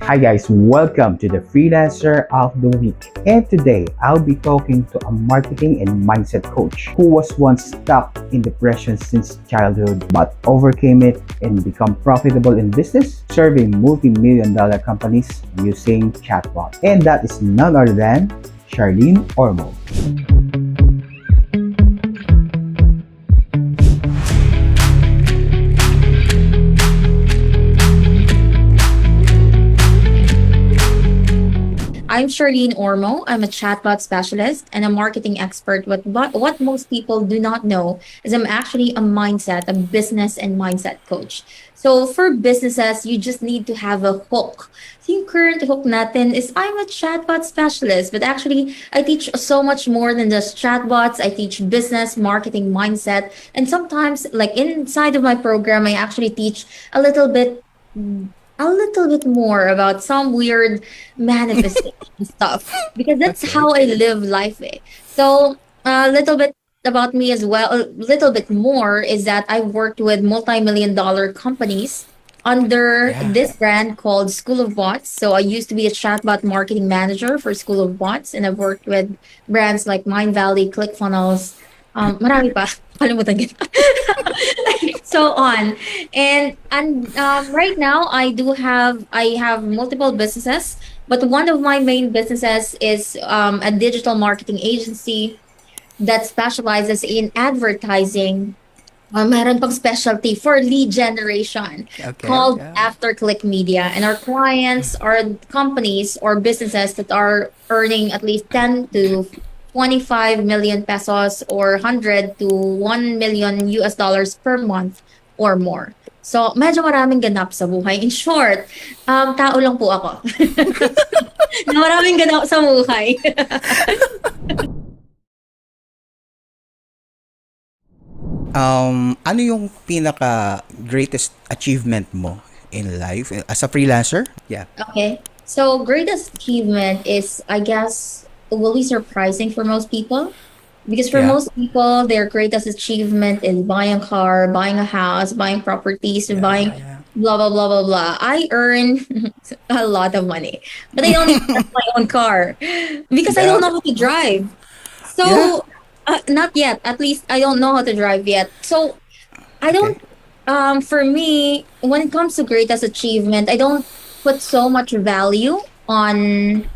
Hi guys, welcome to the Freelancer of the Week. And today, I'll be talking to a marketing and mindset coach who was once stuck in depression since childhood but overcame it and become profitable in business, serving multi-million dollar companies using chatbot. And that is none other than Charlene Ormo. I'm Charlene Ormo. I'm a chatbot specialist and a marketing expert. What most people do not know is I'm actually a business and mindset coach. So for businesses, you just need to have a hook. So yung current hook natin is I'm a chatbot specialist, but actually I teach so much more than just chatbots. I teach business, marketing, mindset, and sometimes like inside of my program, I actually teach a little bit a little bit more about some weird manifestation stuff because that's Okay. how I live life. So a little bit about me as well. A little bit more is that I worked with multi-million dollar companies under Yeah. this brand called School of Bots. So I used to be a chatbot marketing manager for School of Bots, and I've worked with brands like Mind Valley, ClickFunnels, marami pa. Kalimutan kita. So on. And right now I have multiple businesses, but one of my main businesses is a digital marketing agency that specializes in advertising. Meron pang specialty for lead generation Okay. called Yeah. AfterClick Media. And our clients are companies or businesses that are earning at least 10 to 25 million pesos or 100 to 1 million US dollars per month or more. So, medyo maraming ganap sa buhay. In short, tao lang po ako. Na maraming ganap sa buhay. Ano yung pinaka greatest achievement mo in life as a freelancer? Yeah. Okay. So, greatest achievement is, I guess, will be surprising for most people. Because for Yeah. most people, their greatest achievement is buying a car, buying a house, buying properties, Yeah. buying Yeah. Yeah. blah, blah, blah, blah, blah. I earn a lot of money, but I don't even have my own car because I Yeah. don't know how to drive. Yeah. So, not yet. At least I don't know how to drive yet. So, I Okay. don't, for me, when it comes to greatest achievement, I don't put so much value on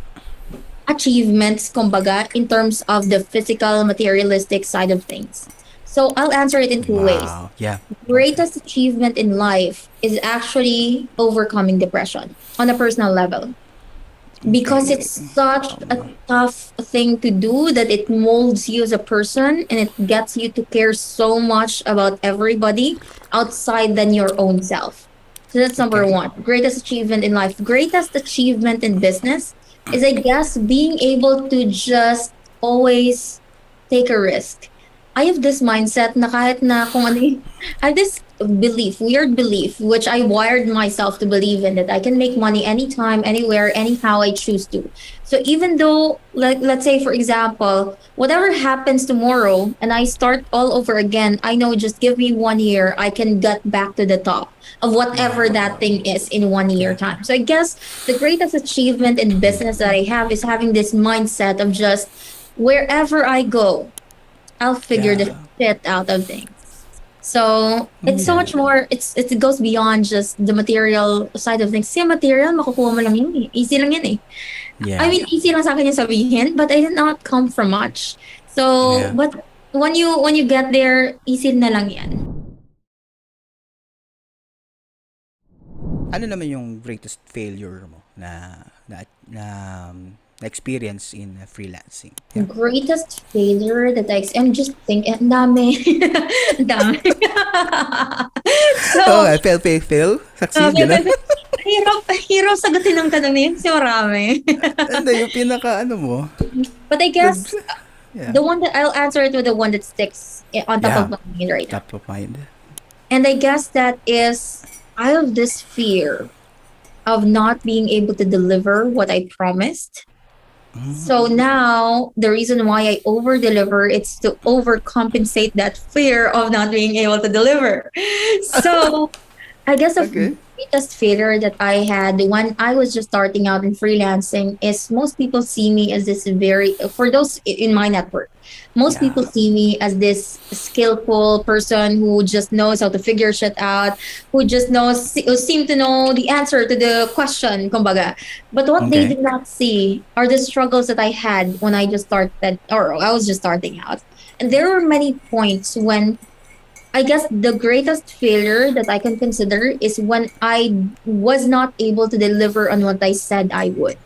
achievements, kumbaga, in terms of the physical, materialistic side of things. So I'll answer it in two ways. Wow. Yeah. Okay. Greatest achievement in life is actually overcoming depression on a personal level because Okay. it's such a tough thing to do that it molds you as a person and it gets you to care so much about everybody outside than your own self. So that's number Okay. one. Greatest achievement in life. Greatest achievement in business is, I guess, being able to just always take a risk. I have this mindset na kahit na kung ano I have this belief, weird belief, which I wired myself to believe in that I can make money anytime, anywhere, anyhow I choose to. So even though, like, let's say, for example, whatever happens tomorrow and I start all over again, I know just give me 1 year, I can get back to the top of whatever that thing is in 1 year Yeah. time. So I guess the greatest achievement in business that I have is having this mindset of just wherever I go, I'll figure the Yeah. shit out of things. So it's so Yeah. much more. It goes beyond just the material side of things. Kasi material, makukuha mo lang yun eh. Easy lang yun eh. I Yeah. mean, easy lang sa akin yung sabihin, but I did not come from much. So, Yeah. but when you get there, easy na lang yan. Ano naman yung greatest failure mo na experience in freelancing? Yeah. Greatest failure that I'm just thinking, ang dami. Ang dami. Oh, So, I fail, succeed, gano'n. hirap sagutin ng tanong na yun kasi marami. Hindi, yung pinaka ano mo. But I Nag, guess yeah. the one that I'll answer it with the one that sticks on top of Yeah. my mind right now. Top of mind. And I guess that is I have this fear of not being able to deliver what I promised. So now the reason why I over deliver it's to overcompensate that fear of not being able to deliver. So I guess the Okay. greatest failure that I had when I was just starting out in freelancing is most people see me as this very, for those in my network, most Yeah. people see me as this skillful person who just knows how to figure shit out, who just knows, who seem to know the answer to the question, kumbaga. But what they Okay. did not see are the struggles that I had when I just started, or I was just starting out. And there were many points when I guess the greatest failure that I can consider is when I was not able to deliver on what I said I would.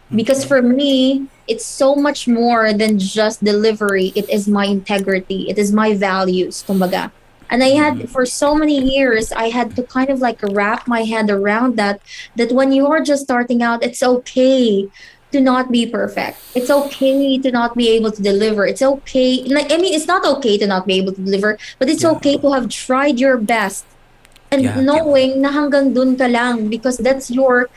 Because Okay. for me, it's so much more than just delivery. It is my integrity. It is my values, kumbaga. And I had, for so many years, I had to kind of like wrap my head around that when you are just starting out, it's okay to not be perfect. It's okay to not be able to deliver. It's okay. Like, I mean, it's not okay to not be able to deliver, but it's Yeah. okay to have tried your best and Yeah. Yeah. knowing na hanggang dun ka lang because that's your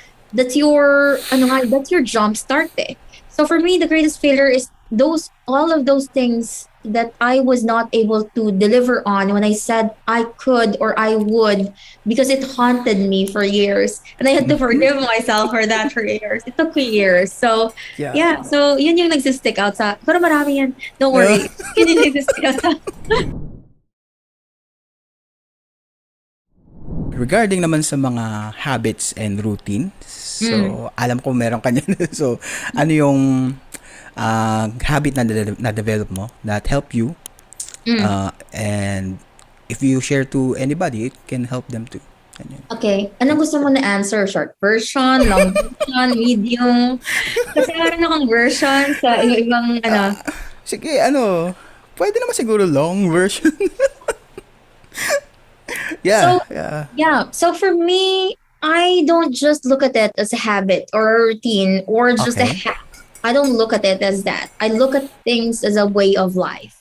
ano nga, that's your jump start eh. So for me the greatest failure is those all of those things that I was not able to deliver on when I said I could or I would because it haunted me for years and I had to forgive myself for that for years. It took me years. So Yeah. yeah, so yun yung nagsistick out sa pero marami yan. Don't Uh, worry. Yun yung nagsistick out sa regarding naman sa mga habits and routine, mm, so alam ko meron ka niyan. So ano yung habit na develop mo that help you, mm. and if you share to anybody, it can help them too. Ganyan. Okay. Anong gusto mo na answer? Short version, long version, medium? Kasi meron akong version sa iba-ibang ano. Sige, ano, pwede naman siguro long version. Yeah, So, yeah. yeah. So for me, I don't just look at it as a habit or a routine or just a Okay. hack. I don't look at it as that. I look at things as a way of life.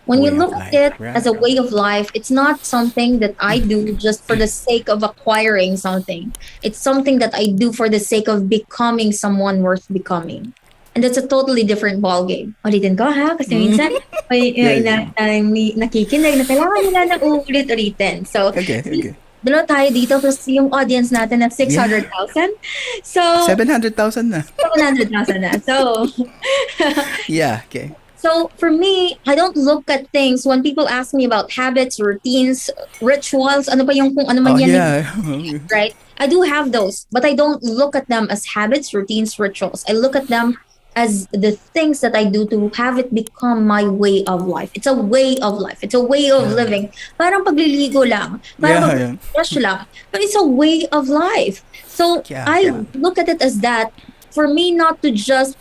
When you Way look of at life, it as right? a way of life, it's not something that I do just for the sake of acquiring something. It's something that I do for the sake of becoming someone worth becoming. And that's a totally different ballgame. Ulitin ko ha, kasi minsan Yeah, may yeah. nakikinig na kailangan nila na uulit-ulitin. So, Okay, okay. dalawa tayo dito, plus yung audience natin na Yeah. 600,000. So, 700,000 na. 700,000 na. So, Yeah, okay. So for me, I don't look at things when people ask me about habits, routines, rituals, ano pa yung kung ano Oh, man yan, yeah. right? I do have those, but I don't look at them as habits, routines, rituals. I look at them as the things that I do to have it become my way of life. It's a way of life. It's a way of Yeah. living. Parang pagliligo lang, parang Yeah, yeah. pag-brush lang, but it's a way of life. So Yeah, I yeah. look at it as that for me not to just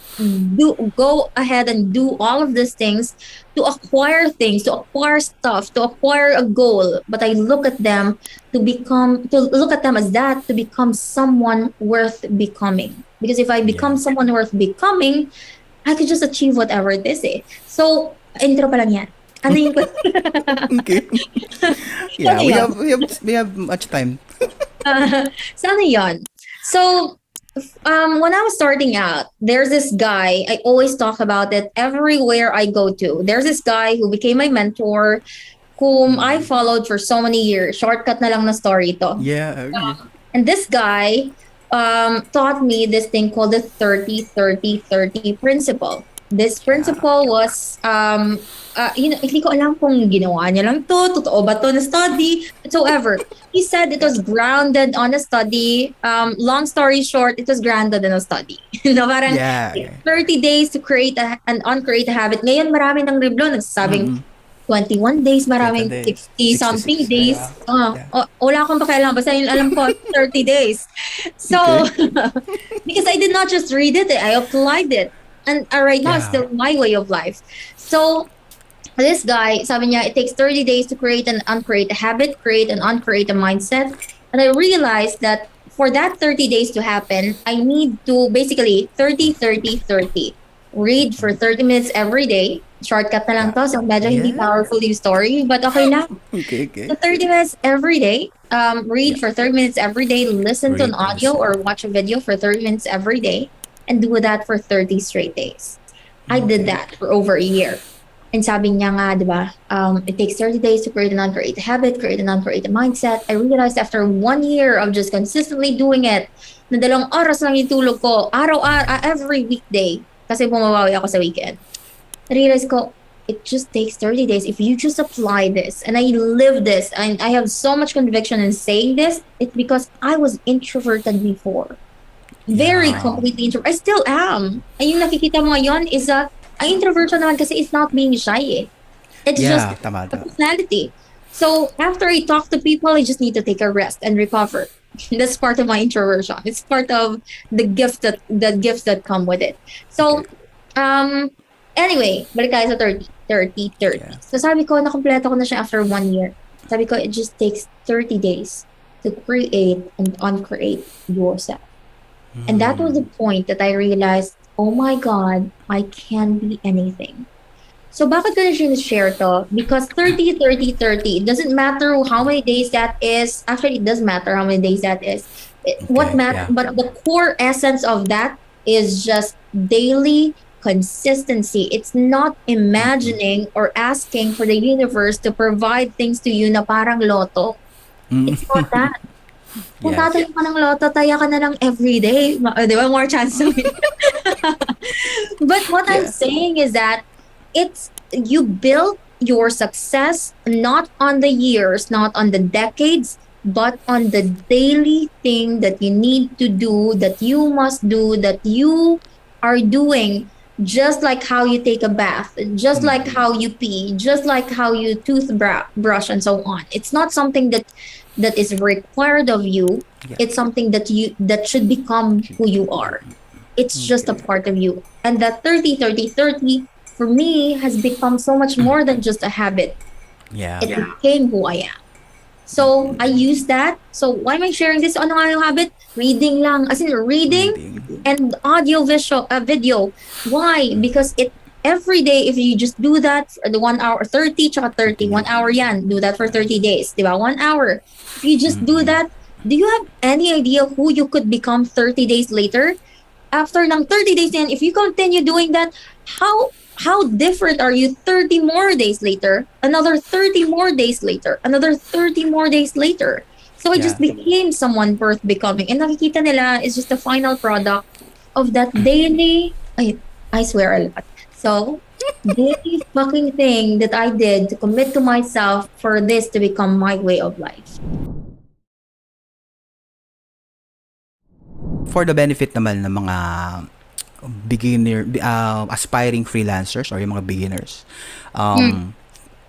go ahead and do all of these things, to acquire stuff, to acquire a goal, but I look at them to look at them as that to become someone worth becoming. Because if I become Yeah. someone worth becoming, I could just achieve whatever it is eh. So, intro pa lang yan. Ano yung Okay. ano Yeah, we yun? have we have we have much time. So ano yun? So, when I was starting out, there's this guy, I always talk about it everywhere I go to. There's this guy who became my mentor, whom I followed for so many years. Shortcut na lang na story to. Yeah, okay. And this guy taught me this thing called the 30-30-30 principle. This Yeah. principle was, hindi ko alam kung ginawa niya lang to, totoo ba to na study, whatsoever. He said it was grounded on a study. Long story short, it was grounded in a study. no, parang Yeah, yeah. 30 days to create and uncreate a habit. Ngayon, marami ng libro nagsasabing Mm-mm. 21 days, 20 maraming days. 60 something 66. days. Yeah. Yeah. Wala akong pakialam. Basta yung alam ko, 30 days. So, Okay. because I did not just read it, I applied it. And right now, it's Yeah. still my way of life. So, this guy, sabi niya, it takes 30 days to create and uncreate a habit, create and uncreate a mindset. And I realized that for that 30 days to happen, I need to basically 30-30-30. Read for 30 minutes every day. Shortcut na lang to, so medyo hindi Yeah. powerful yung story, but okay lang. Okay, okay. So 30 minutes every day. Read for 30 minutes every day. Listen to an Read, audio listen. or watch a video for 30 minutes every day. And do that for 30 straight days. I did Okay. that for over a year. And sabi niya nga, di ba, it takes 30 days to create a non-create habit, create a non-create mindset. I realized after 1 year of just consistently doing it, na 2 oras lang yung tulog ko, every weekday, kasi bumabawi ako sa weekend. I realized ko, it just takes 30 days. If you just apply this, and I live this, and I have so much conviction in saying this, it's because I was introverted before. Very Yeah. completely introvert. I still am. And yung nakikita mo ngayon is a, ang introversion naman kasi it's not being shy eh. It's just Yeah, tama, a tama. personality. So after I talk to people, I just need to take a rest and recover. That's part of my introversion. It's part of the gifts that come with it. So Okay. anyway, balik tayo sa 30. Yeah. So sabi ko, nakompleto ko na siya after 1 year. Sabi ko, it just takes 30 days to create and uncreate yourself. And that was the point that I realized, oh my God, I can be anything. So bakit ko na share to? Because 30, 30, 30, it doesn't matter how many days that is. Actually, it does matter how many days that is. Okay, yeah. But the core essence of that is just daily consistency. It's not imagining or asking for the universe to provide things to you na parang loto. Mm. It's not that. Kung Yes. tatayo ka ng loto, taya ka na lang everyday. Di ba? More chance to win. But what I'm Yeah. saying is that it's you build your success not on the years, not on the decades, but on the daily thing that you need to do, that you must do, that you are doing, just like how you take a bath, just like how you pee, just like how you toothbrush and so on. It's not something that is required of you. Yeah. It's something that should become who you are. It's just a part of you. And that 30, 30, 30 for me has become so much more than just a habit. Yeah. It became who I am. So I use that. So why am I sharing this? Ano nga yung habit? Reading lang. As in reading and audio video. Why? Because it every day, if you just do that for the 1 hour, 30, tsaka 30, 1 hour yan. Do that for 30 days. Diba? 1 hour. If you just do that, do you have any idea who you could become 30 days later? After ng 30 days yan, if you continue doing that, how different are you 30 more days later, another 30 more days later, another 30 more days later? So I just Yeah. became someone worth becoming. And nakikita nila is just the final product of that daily, I swear a lot. So, daily fucking thing that I did to commit to myself for this to become my way of life. For the benefit naman ng mga aspiring freelancers or yung mga beginners,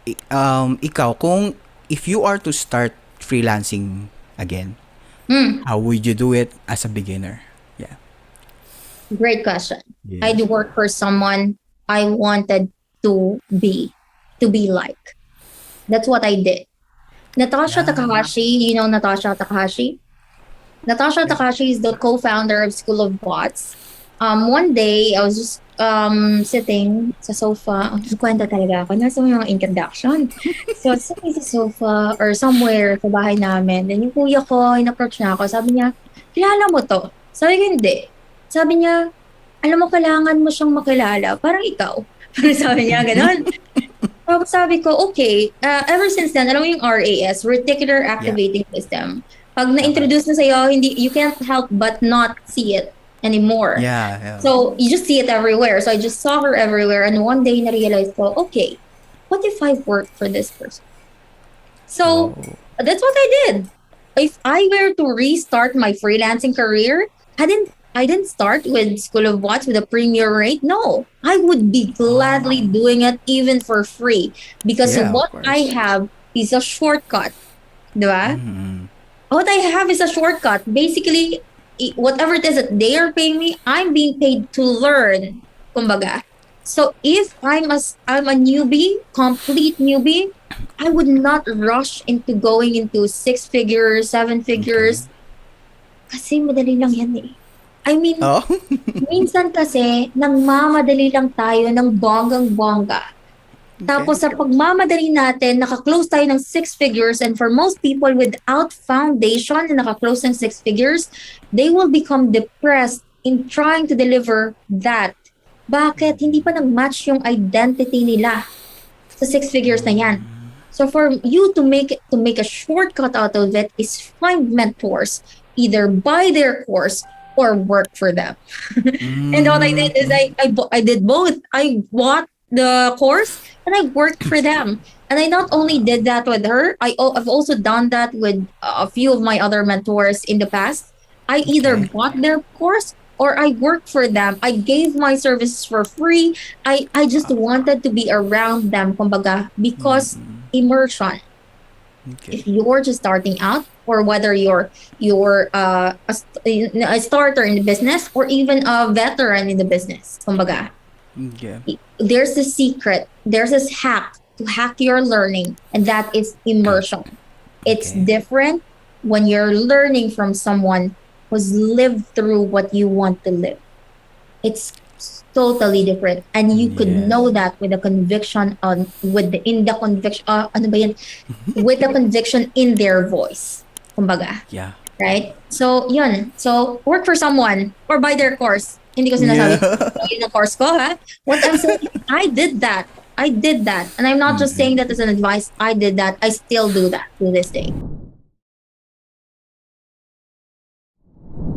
ikaw, kung if you are to start freelancing again, how would you do it as a beginner? Yeah. Great question. Yes. I'd work for someone I wanted to be like. That's what I did. Natasha Takahashi, you know Natasha Takahashi? Natasha Takahashi is the co-founder of School of Bots. One day, I was just sitting sa sofa. Kwenta talaga ako. Nasa mga introduction. So, sitting sa sofa or somewhere sa bahay namin. Then yung kuya ko, in-approach na ako. Sabi niya, kilala mo to? Sabi ko, hindi. Sabi niya, alam mo, kailangan mo siyang makilala. Parang ikaw. Parang sabi niya, ganun. Tapos sabi ko, okay. Ever since then, alam mo yung RAS, Reticular Activating System. Pag na-introduce na sa'yo, you can't help but not see it anymore. Yeah. So, you just see it everywhere. So, I just saw her everywhere. And one day, na-realize ko, okay, what if I work for this person? So, that's what I did. If I were to restart my freelancing career, I didn't start with School of Bots with a premier rate. No, I would be gladly doing it even for free. Because what I have is a shortcut. Diba? What I have is a shortcut. Basically, whatever it is that they are paying me, I'm being paid to learn. Kumbaga. So if I'm a newbie, complete newbie, I would not rush into going into 6 figures, 7 figures. Kasi madali lang yan eh. I mean, minsan kasi, nangmamadali lang tayo ng bonggang-bongga. Tapos sa pagmamadali natin, naka-close tayo ng 6 figures, and for most people without foundation na naka-close ng 6 figures, they will become depressed in trying to deliver that. Bakit? Hindi pa nag-match yung identity nila. Sa six figures na yan. So for you to make a shortcut out of it is find mentors, either buy their course or work for them. And what I did is I did both. I bought the course and I worked for them. And I not only did that with her, I've also done that with a few of my other mentors in the past. I either Okay. bought their course or I worked for them. I gave my services for free. I just wanted to be around them, kumbaga, because immersion. Okay. If you're just starting out, or whether you're a starter in the business or even a veteran in the business, kumbaga, Okay. there's a secret, there's this hack to hack your learning, and that is immersion. It's Okay. different when you're learning from someone who's lived through what you want to live. It's totally different, and you could Yes. know that with the conviction on with the in the conviction ano ba yan? With the conviction in their voice, kumbaga, Yeah. right? So yun, so work for someone or buy their course. Hindi ko Yeah. sinasabi yun ang course ko, ha? What I'm saying, I did that, and I'm not just saying that as an advice. I did that. I still do that to this day.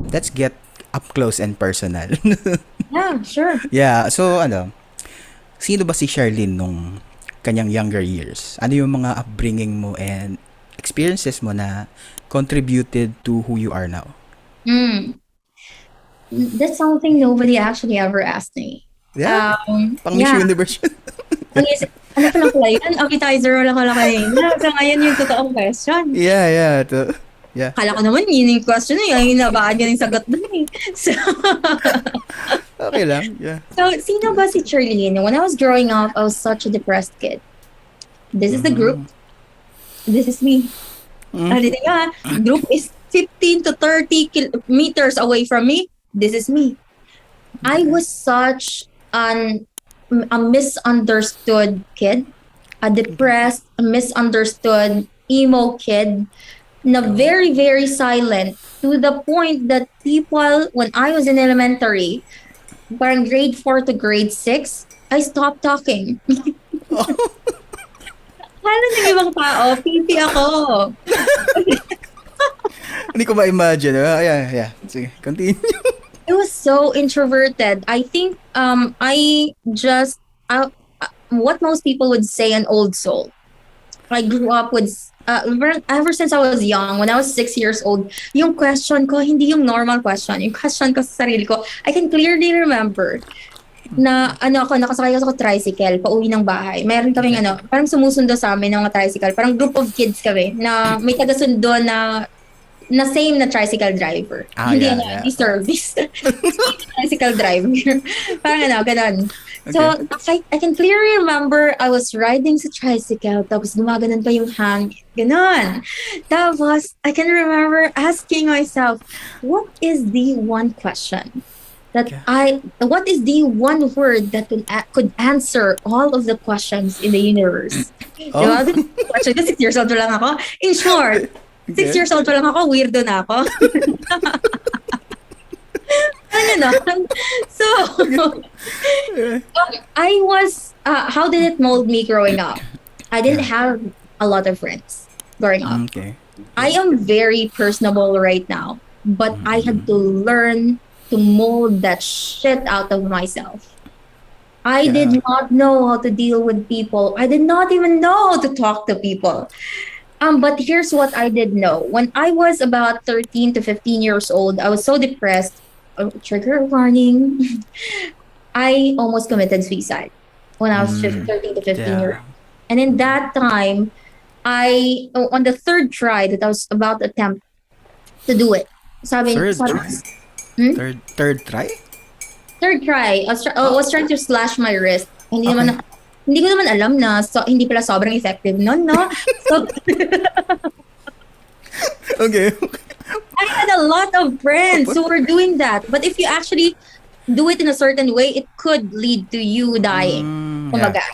Let's get up close and personal. Yeah, sure. Yeah, so sino ba si Charlene nung kanyang younger years? Ano yung mga upbringing mo and experiences mo na contributed to who you are now? Mm. That's something nobody actually ever asked me. Yeah, pang Miss Yeah. Universe. Ang ano pa lang pala yun? Appetizer lang pala kanina. So ngayon yung totoong question. yeah. Yeah. Kala ko naman yun yung question na yun. Hinabaan yun yung sagot doon eh. So, Okay lang. Yeah. so, sino ba si Charlene? When I was growing up, I was such a depressed kid. This is the group. This is me. Dito nga, group is 15 to 30 meters away from me. This is me. I was such a misunderstood kid, a depressed, misunderstood emo kid, na very, very silent, to the point that people, when I was in elementary, parang grade 4 to grade 6, I stopped talking. Kala ng ibang tao, pipi ako. Hindi ko ma-imagine. Yeah. Sige, continue. I was so introverted. I think I just what most people would say an old soul. I grew up with ever since I was young, when I was 6 years old, yung question ko hindi yung normal question. Yung question ko sa sarili ko, I can clearly remember na nakasakay ako sa tricycle pauwi ng bahay. Mayroon kaming parang sumusundo sa amin ng mga tricycle. Parang group of kids kami na may taga-sundo na same na tricycle driver. Hindi hindi service. Tricycle driver. Parang ganon. So, I can clearly remember I was riding sa tricycle, tapos gumaganon pa yung hang. Ganon. Tapos, I can remember asking myself, what is the one question what is the one word that could answer all of the questions in the universe? Diba? Actually, 6 years old pa lang ako. In short, 6 years old pa lang ako, weirdo na ako. So, I was, how did it mold me growing up? I didn't have a lot of friends growing up. Okay. I am very personable right now, but I had to learn to mold that shit out of myself. I did not know how to deal with people. I did not even know how to talk to people. But here's what I did know. When I was about 13 to 15 years old, I was so depressed. Trigger warning. I almost committed suicide when I was 13 to 15 years old. And in that time, on the third try that I was about to attempt to do it. Third try? Third try? Third try. I was trying to slash my wrist. Hindi ko naman alam na hindi pala sobrang effective nun, no? So, Okay. I had a lot of friends who were doing that. But if you actually do it in a certain way, it could lead to you dying. Kumbaga.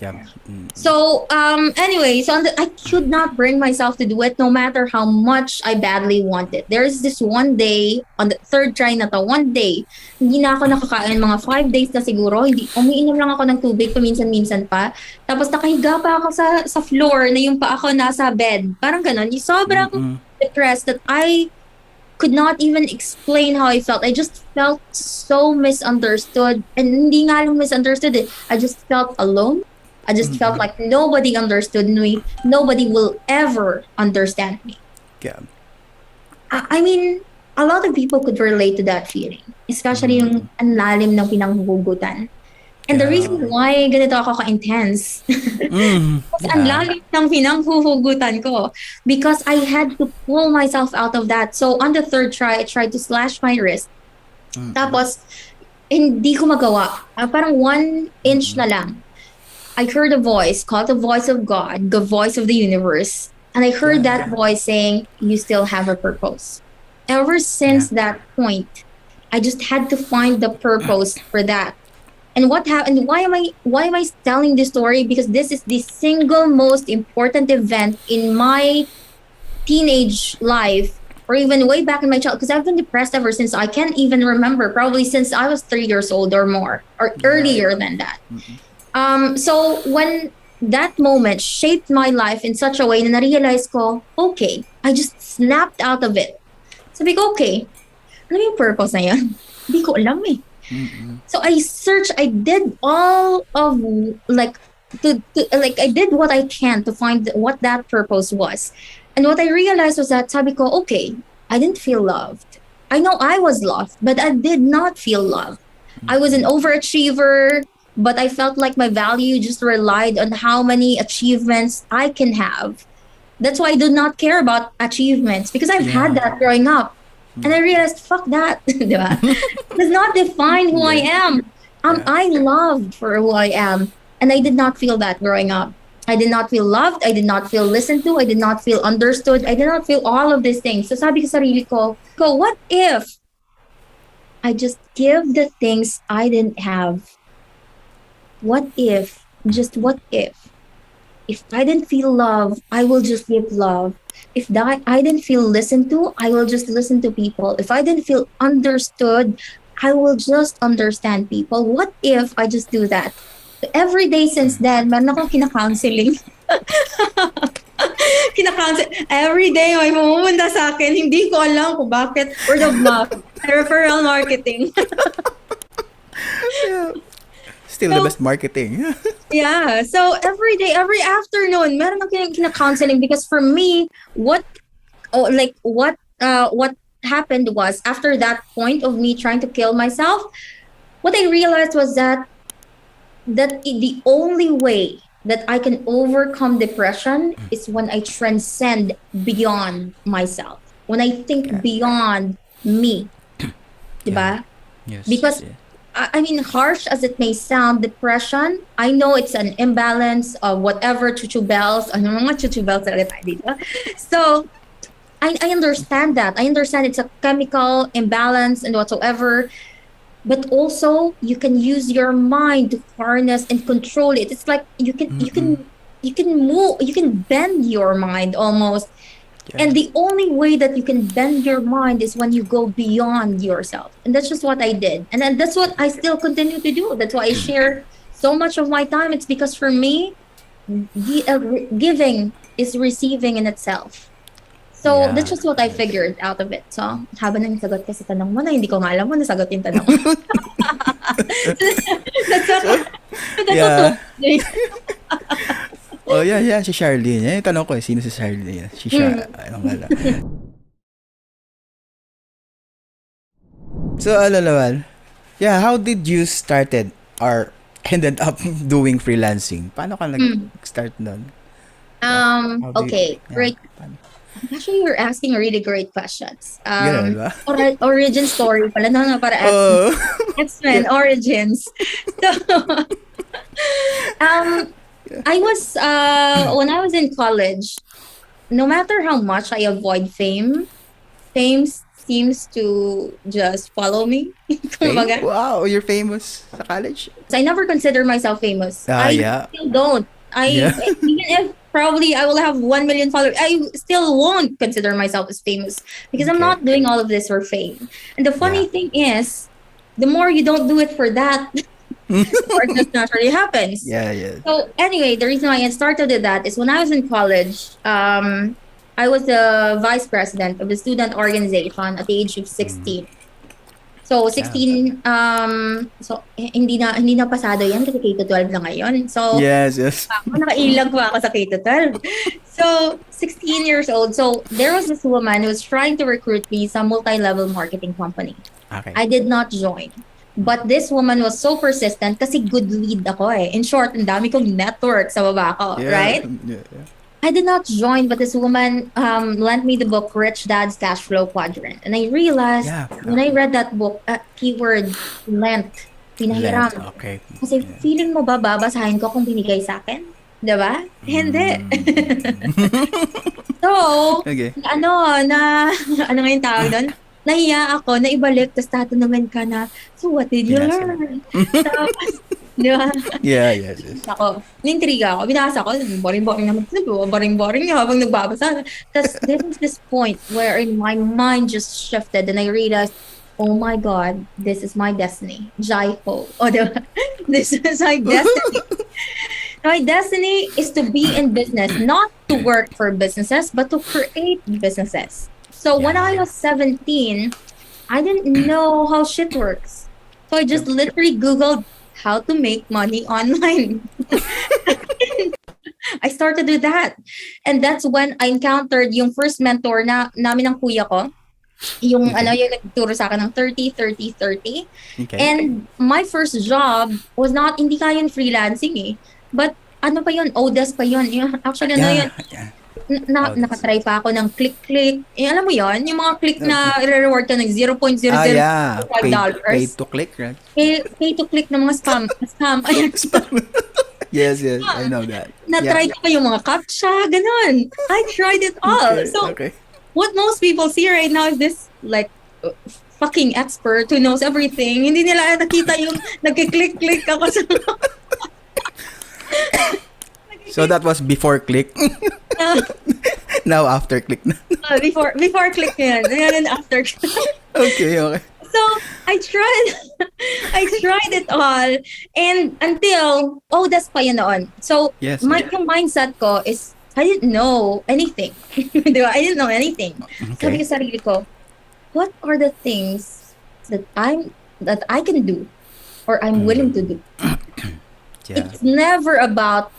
So, anyway, so I could not bring myself to do it no matter how much I badly want it. There's this one day, on the third try na to, one day, hindi na ako nakakain, mga 5 days na siguro, hindi, umiinom lang ako ng tubig, paminsan-minsan pa. Tapos nakahiga pa ako sa floor na yung pa ako nasa bed. Parang ganun. Yung sobrang depressed that I could not even explain how I felt. I just felt so misunderstood. And hindi nga lang misunderstood eh. I just felt alone. I just felt like nobody understood me. Nobody will ever understand me. Yeah. I mean, a lot of people could relate to that feeling. Especially yung ang lalim ng pinanghuhugutan. And the reason why ganito ako ka-intense, kasi ang lalim ng pinanghuhugutan ko. Because I had to pull myself out of that. So on the third try, I tried to slash my wrist. Tapos, hindi ko magawa. Parang 1 inch na lang. I heard a voice called the voice of God, the voice of the universe. And I heard that voice saying, you still have a purpose. Ever since that point, I just had to find the purpose for that. And what happened? Why am I telling this story? Because this is the single most important event in my teenage life, or even way back in my childhood. Because I've been depressed ever since I can't even remember. Probably since I was 3 years old or more, or earlier than that. So when that moment shaped my life in such a way na na-realize ko, okay, I just snapped out of it. Sabi ko, okay, ano yung purpose na yan? Hindi ko alam eh. So I searched, I did all of I did what I can to find what that purpose was. And what I realized was that sabi ko, okay, I didn't feel loved. I know I was loved, but I did not feel loved. I was an overachiever, but I felt like my value just relied on how many achievements I can have. That's why I do not care about achievements, because I've had that growing up. And I realized, fuck that. Diba? It does not define who I am. I loved for who I am. And I did not feel that growing up. I did not feel loved. I did not feel listened to. I did not feel understood. I did not feel all of these things. So sabi ko sa sarili ko, what if I just give the things I didn't have? What if I didn't feel love, I will just give love. If I didn't feel listened to, I will just listen to people. If I didn't feel understood, I will just understand people. What if I just do that? Every day since then, meron akong kina-counseling. Kina-counsel. Every day may pumunta sa akin. Hindi ko alam kung bakit. Word of mouth. Referral marketing. Still the best marketing. Yeah. So every day, every afternoon, meron akong kina-counseling, because for me, what happened was, after that point of me trying to kill myself, what I realized was that the only way that I can overcome depression is when I transcend beyond myself. When I think beyond me. Diba? Yes. Because I mean, harsh as it may sound, depression, I know it's an imbalance of whatever chuchu bells, ano mga chuchu bells na tayo dito. So, I understand that. I understand it's a chemical imbalance and whatsoever. But also, you can use your mind to harness and control it. It's like you can move, you can bend your mind almost. Yeah. And the only way that you can bend your mind is when you go beyond yourself. And that's just what I did. And then that's what I still continue to do. That's why I share so much of my time. It's because for me, giving is receiving in itself. So that's just what I figured out of it. So haba nang sagot ka sa tanong mo na hindi ko nga alam mo nasagot yung tanong mo. That's what Oh, yeah, si Charlene. Yan yung tanong ko, sino si Charlene? Si Charlene. Anong wala. So, naman. Yeah, how did you started or ended up doing freelancing? Paano ka nag-start nun? Okay, great. Actually, you're asking really great questions. Diba? Origin story pala. No, para X-Men origins. So, I was, when I was in college, no matter how much I avoid fame seems to just follow me. Wow, you're famous sa college? I never consider myself famous. I still don't. Yeah. Even if probably I will have 1 million followers, I still won't consider myself as famous because I'm Okay. not doing all of this for fame. And the Yeah. funny thing is, the more you don't do it for that, the more it just naturally happens. Yeah, yeah. So anyway, the reason why I started with that is when I was in college, I was the vice president of the student organization at the age of Mm. 16. So Yeah. 16, hindi na pasado yan kasi K-12 na ngayon. So Yes, yes. nakailag pa ako sa K-12. So 16 years old. So there was this woman who was trying to recruit me sa multi-level marketing company. Okay. I did not join. But this woman was so persistent kasi good lead ako eh. In short, ang dami kong network sa baba ko, Yeah. right? Yeah. Yeah. I did not join, but this woman lent me the book Rich Dad's Cash Flow Quadrant. And I realized Yeah. when I read that book, keyword lent, pinahiram. Lent. Okay. Kasi Yeah. feeling mo ba babasahin ko kung binigay sa akin? Diba? Hindi. So, Okay. ano nga yung tawag doon? Nahiya ako na ibalik, tapos tatanungin ka na, so what did you Binasa learn? Tapos, di ba? Yeah, yes, yes. Ako, nintriga ako, binasa ko, boring-boring naman, boring-boring niya habang nagbabasa. Tapos, there was this point where in my mind just shifted and I realized, oh my God, this is my destiny. Jai ho. O, diba? This is my destiny. My destiny is to be in business, not to work for businesses, but to create businesses. So when I was 17, I didn't know how shit works. So I just literally Googled how to make money online. I started with that. And that's when I encountered yung first mentor namin ng kuya ko. Yung Okay. yung nagturo sa akin ng 30, 30, 30. Okay. And my first job was not, hindi kaya yung freelancing eh. But ano pa yun? Odes pa yun. Actually, yun? Yeah. Odes. Nakatry pa ako ng click-click. Alam mo yun? Yung mga click na i-reward ka ng $0.005. Yeah. Pay to click, right? Pay to click ng mga scam. Ayun. Yes, yes. I know that. Na-try ko pa yung mga captcha, ganun. I tried it all. Okay. So, Okay. what most people see right now is this, like, fucking expert who knows everything. Hindi nila nakita yung nagki-click-click ako sa... So that was before click. Now after click na. before click na yan. Yan after click. Okay, okay. So, I tried it all. And until, that's pa yun noon. So, Yes. yung mindset ko is, I didn't know anything. Diba? I didn't know anything. Sabi ko sa sarili ko, what are the things that I can do or I'm willing to do? Yeah. It's never about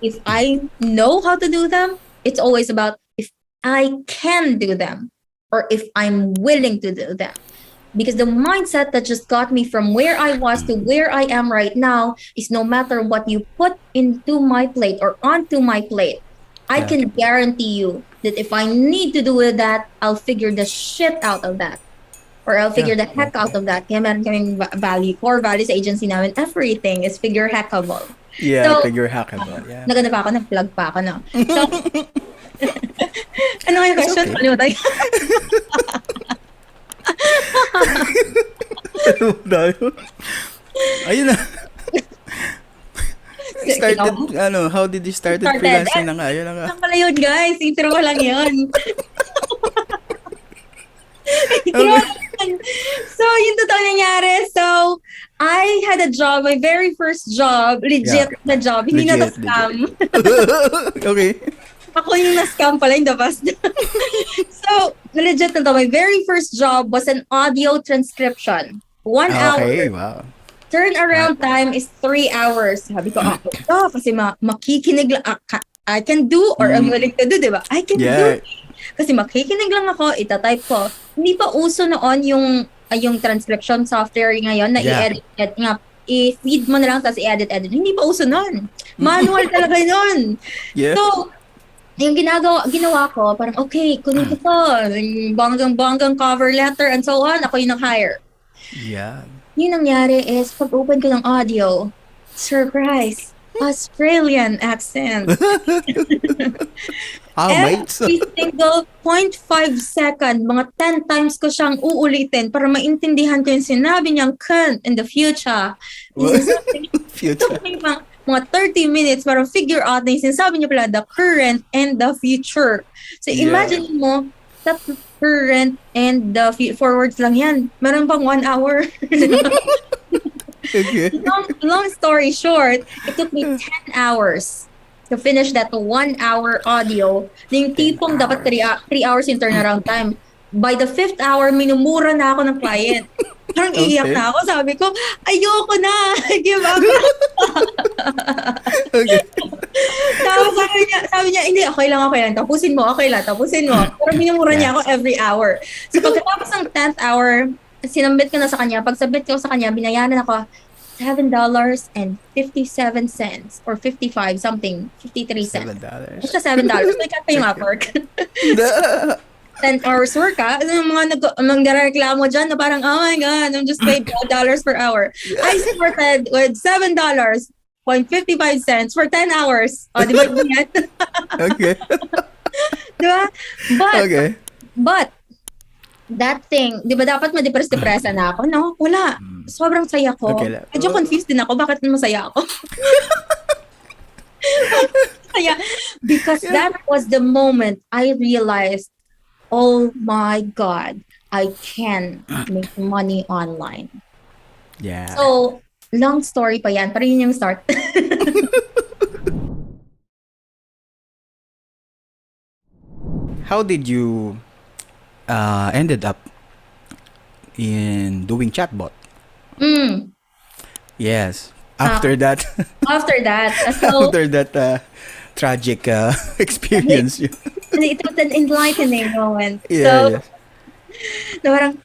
if I know how to do them. It's always about if I can do them or if I'm willing to do them. Because the mindset that just got me from where I was to where I am right now is no matter what you put into my plate or onto my plate, I can guarantee you that if I need to do with that, I'll figure the shit out of that. Or I'll figure the heck out of that. Kaya meron kaming core values sa agency namin. Everything is figure hackable. Yeah, So, figure hackable. Yeah. Naganda pa ako, nag-plug pa ako, no? So, ano nga yung question? okay. Ano tayo? Ano tayo? Ayun na. How did you start freelancing na nga? Ayun na nga. Ano pala yun, guys? Intro ko lang yun. So, yung totoo nangyari. So, I had a job, my very first job, legit na job. Hindi na Legit, scam. Okay. Ako yung na-scam pala, yung the best. So, legit na to. My very first job was an audio transcription. 1 hour. Okay, wow. Turnaround time is 3 hours. Sabi ko, kasi makikinig lang. I can do or I'm willing to do, di ba? I can do. Kasi makikinig lang ako, itatype ko. Hindi pa uso noon yung transcription software ngayon na i-edit nga. I-feed mo na lang tapos i-edit. Hindi pa uso noon. Manual talaga noon. Yeah. So, yung ginawa ko, parang okay, kunin ko to. Banggang cover letter and so on. Ako yung nag-hire. Yeah. Yung nangyari is, pag-open ko ng audio, surprise, Australian accent. Wait. Every single 0.5 second, mga 10 times ko siyang uulitin para maintindihan ko yung sinabi niyang cunt in the future. Future. mga 30 minutes para figure out na yung sinasabi niyo pala, the current and the future. So imagine mo, that current and the forwards lang yan. Meron pang 1 hour. Okay. Long story short, it took me 10 hours to finish that 1 hour audio. Yung 10 tipong dapat hours. 3 hours yung turnaround time. By the 5th hour, minumura na ako ng client. Parang iiyak Okay. na ako. Sabi ko, ayoko na. Give up. Okay. Tapos sabi niya, hindi, okay lang. Tapusin mo. Pero minumura niya ako every hour. So pagkatapos ng 10th hour, sinambit ko na sa kanya. Pag submit ko sa kanya, binayaran ako $7.57 or 55 something, 53 cents. $7. Basta $7. May cut pa yung Upwork. 10 hours work yung mga nagreklamo dyan na parang, oh my God, I'm just paid $12 per hour. I started with $7.55 for 10 hours. O, di ba yun yan? Okay. Di ba? Okay. But, that thing, di ba dapat ma-depress-depressa na ako? No, wala. Sobrang saya ko. Okay lang. Medyo confused din ako. Bakit masaya ako? Saya. Because that was the moment I realized, oh my God, I can make money online. Yeah. So, long story pa yan. Pero yun yung start. How did you ended up in doing chatbot? Yes. After that, After that, so, after that tragic experience. it was an enlightening moment. Yeah, So, yes. na parang,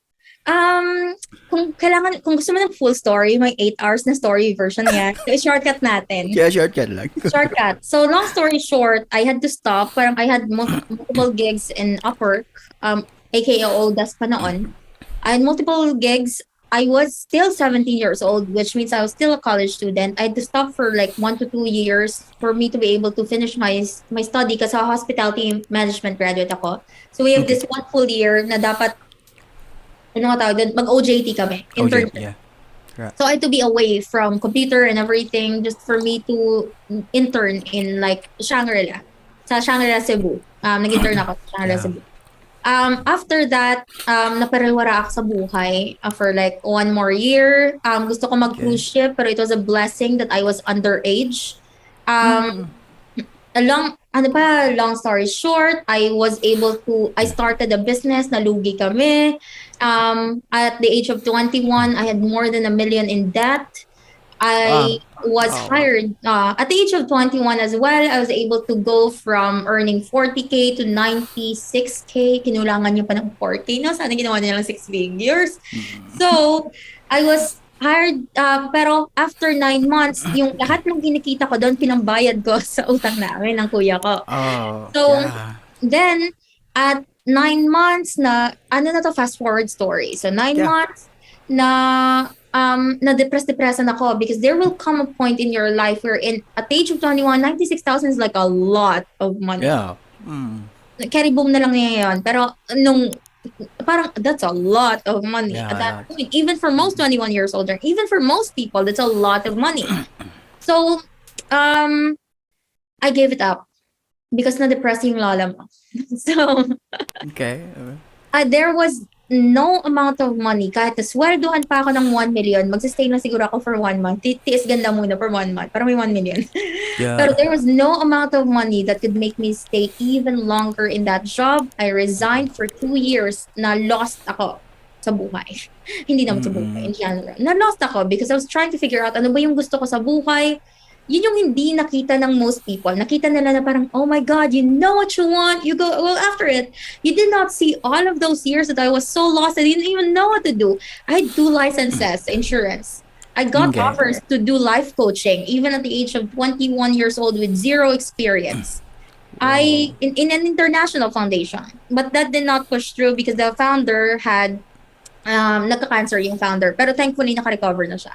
kung gusto mo ng full story, may 8 hours na story version yan. So, shortcut natin. Yeah, shortcut lang. Shortcut. So, long story short, I had to stop. Parang I had multiple gigs in Upwork, aka old desk pa noon. I had multiple gigs. I was still 17 years old, which means I was still a college student. I had to stop for like 1 to 2 years for me to be able to finish my study kasi hospitality management graduate ako. So we have this 1 full year na dapat, ano nga tawag doon, mag-OJT kami. Internship. Yeah. Right. So I had to be away from computer and everything just for me to intern in like Shangri-La. Sa Shangri-La Cebu. Nag-intern ako sa Shangri-La Yeah. Cebu. After that, napariwara ako sa buhay for like 1 more year. Gusto ko mag-cruise ship pero it was a blessing that I was underage. Long story short, I started a business, nalugi kami. At the age of 21, I had more than $1 million in debt. I was hired at the age of 21 as well. I was able to go from earning 40K to 96K. Kinulangan niyo pa ng 4K. No? Sana ginawa niya lang 6 figures. So, I was hired. Pero after 9 months, yung lahat ng kinikita ko doon, pinambayad ko sa utang namin ng kuya ko. So, then, at 9 months na, fast forward story. So, 9 months na na-depress-depressan ako because there will come a point in your life where at the age of 21, 96,000 is like a lot of money. Yeah. Carry boom na lang niya yun. Pero parang that's a lot of money at that point. Even for most 21 years older, even for most people, that's a lot of money. So, I gave it up because na-depress yung lola mo. So, Okay. there was no amount of money. Kahit nasweldohan pa ako ng 1 million, magsistay na siguro ako for 1 month. Tiis ganda muna for 1 month para may 1 million. Yeah. Pero there was no amount of money that could make me stay even longer in that job. I resigned for 2 years na lost ako sa buhay. Hindi naman sa buhay in general. Na lost ako because I was trying to figure out ano ba yung gusto ko sa buhay. Yun yung hindi nakita ng most people. Nakita nila na parang, oh my God, you know what you want, you go after it. You did not see all of those years that I was so lost, I didn't even know what to do. I had 2 licenses, insurance. I got offers to do life coaching, even at the age of 21 years old with 0 experience. In an international foundation. But that did not push through because the founder had, nagka-cancer yung founder. Pero thankfully, naka-recover na siya.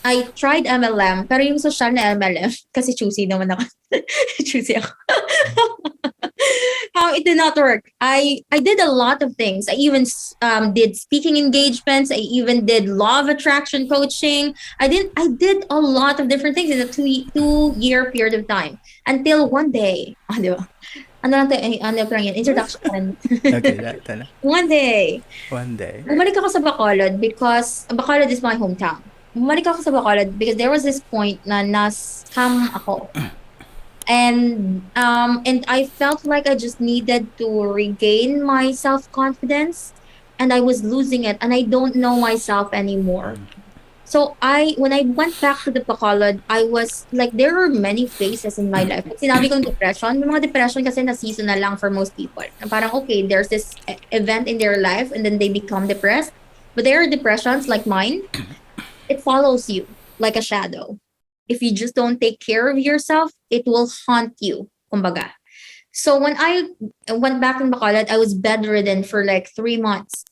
I tried MLM, pero yung social na MLM, kasi choosy naman ako. Choosy ako. it did not work. I did a lot of things. I even did speaking engagements. I even did law of attraction coaching. I did a lot of different things in a 2 year period of time until one day. Di ba? Ano pa yan? Introduction. Okay, that na. One day, One day. bumalik ako sa Bacolod because Bacolod is my hometown. Bumalik ako sa Bacolod because there was this point na na-scam ako. And I felt like I just needed to regain my self-confidence, and I was losing it, and I don't know myself anymore. So when I went back to the Bacolod, I was like, there were many phases in my life. Pag sinabi kong depression, may mga depression kasi na seasonal lang for most people. Na parang, okay, there's this event in their life and then they become depressed. But there are depressions like mine. It follows you like a shadow. If you just don't take care of yourself, it will haunt you, kumbaga. So when I went back in Bacolod, I was bedridden for like 3 months.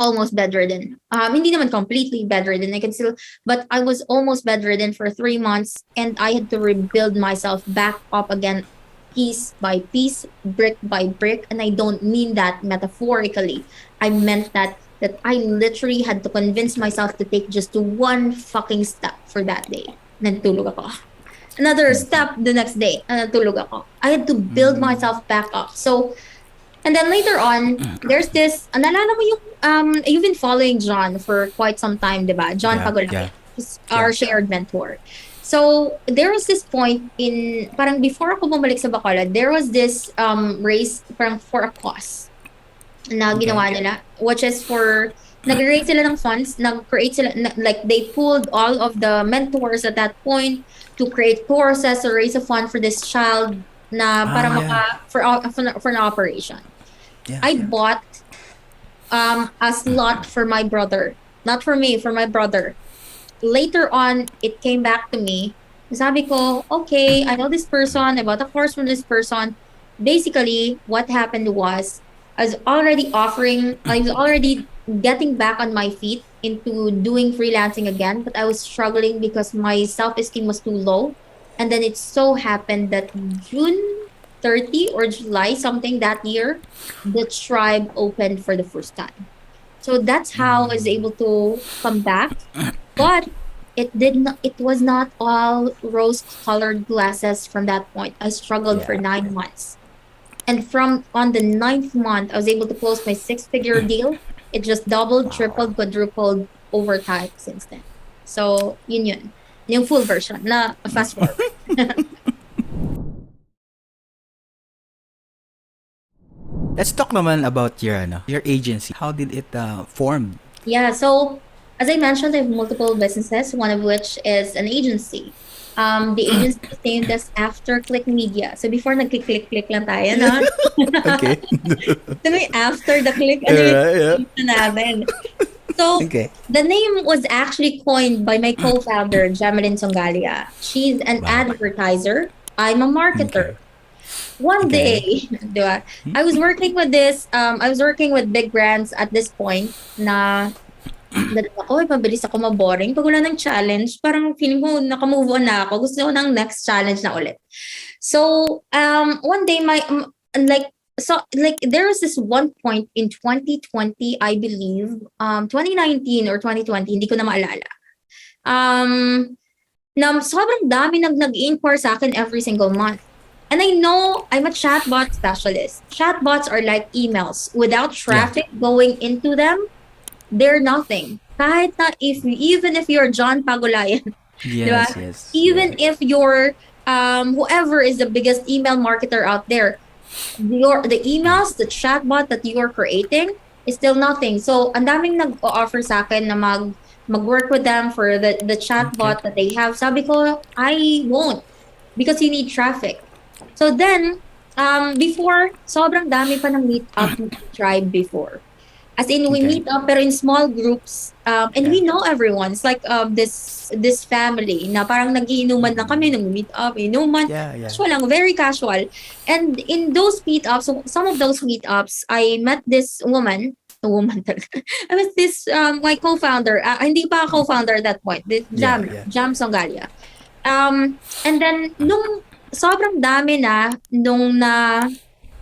Almost bedridden. Hindi naman completely bedridden. I can still, but I was almost bedridden for 3 months, and I had to rebuild myself back up again, piece by piece, brick by brick. And I don't mean that metaphorically. I meant that I literally had to convince myself to take just one fucking step for that day. Nagtulog ako. Another step the next day. Nagtulog ako. I had to build myself back up. So, and then later on, there's this, naalala mo yung, you've been following John for quite some time, diba? John Pagulay. He's our shared mentor. So, there was this point in, parang before ako bumalik sa Bacolod, there was this race parang for a cause na ginawa nila, which is for, nag-create sila ng funds, nag-create sila, like they pulled all of the mentors at that point to create courses to raise a fund for this child na para for an operation. I bought a slot for my brother. Not for me, for my brother. Later on, it came back to me. Sabi ko, okay, I know this person, I bought a course from this person. Basically, what happened was, I was already getting back on my feet into doing freelancing again, but I was struggling because my self-esteem was too low. And then it so happened that June 30 or July something that year, the tribe opened for the first time. So that's how I was able to come back. But it was not all rose-colored glasses from that point. I struggled for 9 months. And on the 9th month, I was able to close my 6-figure deal. It just doubled, tripled, quadrupled over time since then. So, yun. Yung full version na fast forward. Let's talk naman about your agency. How did it form? Yeah, so as I mentioned, I have multiple businesses, one of which is an agency. The agency is named as AfterClick Media. So before nag-click lang tayo, no? Okay. So may after the click, namin. So the name was actually coined by my co-founder, Jamelin Songalia. She's an advertiser. I'm a marketer. One day, diba? I was working with big brands at this point na ako, mabilis ako maboring. Pag wala ng challenge, parang feeling ko nakamove on na ako. Gusto ko ng next challenge na ulit. So, one day, there was this one point in 2020, I believe, 2019 or 2020, hindi ko na maalala. Na sobrang dami nag-inquire sa akin every single month. And I know I'm a chatbot specialist. Chatbots are like emails. Without traffic going into them, they're nothing. Kahit na even if you're John Pagulayan, yes, diba? Even if you're whoever is the biggest email marketer out there, the emails, the chatbot that you are creating is still nothing. So, ang daming nag-offer sa akin na mag-work with them for the chatbot that they have. Sabi ko, I won't because you need traffic. So then, before, sobrang dami pa ng meet-up tribe before. As in, we meet up pero in small groups, and we know everyone. It's like this family na parang nagiinuman lang kami, nag-meet up, inuman. Casual lang, very casual. And in those meetups, so some of those meetups, I met this woman talaga. I was this, my co-founder, hindi pa co-founder at that point, Jam Songalia. And then, nung sobrang dami na, nung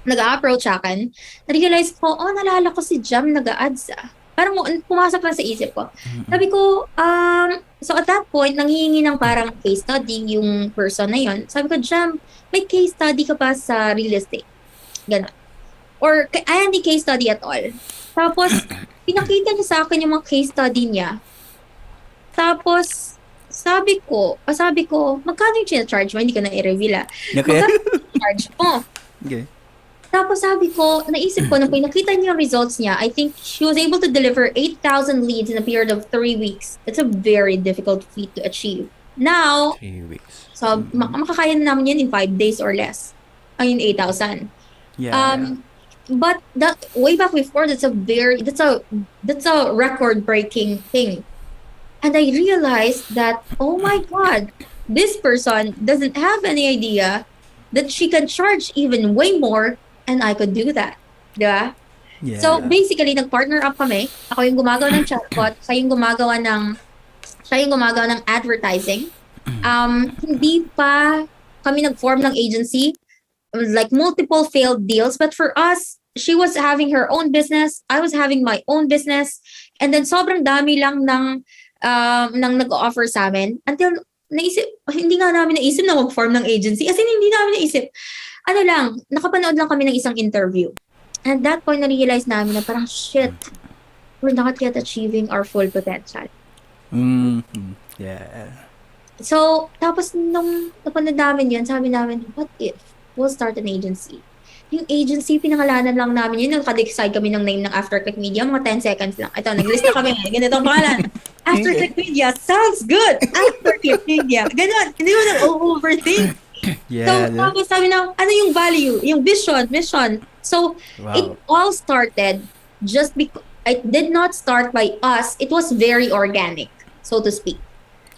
nag-approach akin, na-realize ko, oh, nalala ko si Jam nag-a-ads ah. Parang pumasok lang sa isip ko. Mm-mm. Sabi ko, so at that point, nanghihingi ng parang case study yung person na yon. Sabi ko, Jam, may case study ka ba sa real estate? Ganon. Or, hindi case study at all. Tapos, pinakita niya sa akin yung mga case study niya. Tapos, sabi ko, magkano yung charge mo? Hindi ko na i-reveal ah. Okay. Magkano yung charge mo? Okay. Tapos sabi ko, naisip ko, nung pinakita niya yung results niya, I think she was able to deliver 8,000 leads in a period of 3 weeks. It's a very difficult feat to achieve. Now, 3 weeks. so makakaya na namin yun in 5 days or less. Ayun, 8,000. Yeah. But that way back before, that's a record-breaking thing. And I realized that, oh my God, this person doesn't have any idea that she can charge even way more and I could do that. Diba? Yeah. So basically, nag-partner up kami. Ako yung gumagawa ng chatbot, siya yung gumagawa ng advertising. Hindi pa kami nag-form ng agency, like multiple failed deals, but for us, she was having her own business, I was having my own business, and then sobrang dami lang ng nag-offer sa amin until hindi nga namin naisip na mag-form ng agency. As in, hindi namin naisip. Nakapanood lang kami ng isang interview. And at that point, na-realize namin na parang, shit, we're not yet achieving our full potential. Mm-hmm. Yeah. So, tapos nung napanood namin yun, sabi namin, what if we'll start an agency? Yung agency, pinangalanan lang namin yun. Nagka-decide kami ng name ng AfterClick Media, mga 10 seconds lang. Ito, naglista kami. Ganito ang pangalan. AfterClick Media, sounds good! AfterClick Media. Ganon. Hindi mo nag-overthink. Yeah. So, tapos sabi na, ano yung value? Yung vision. So, Wow. it all started just because, it did not start by us. It was very organic, so to speak.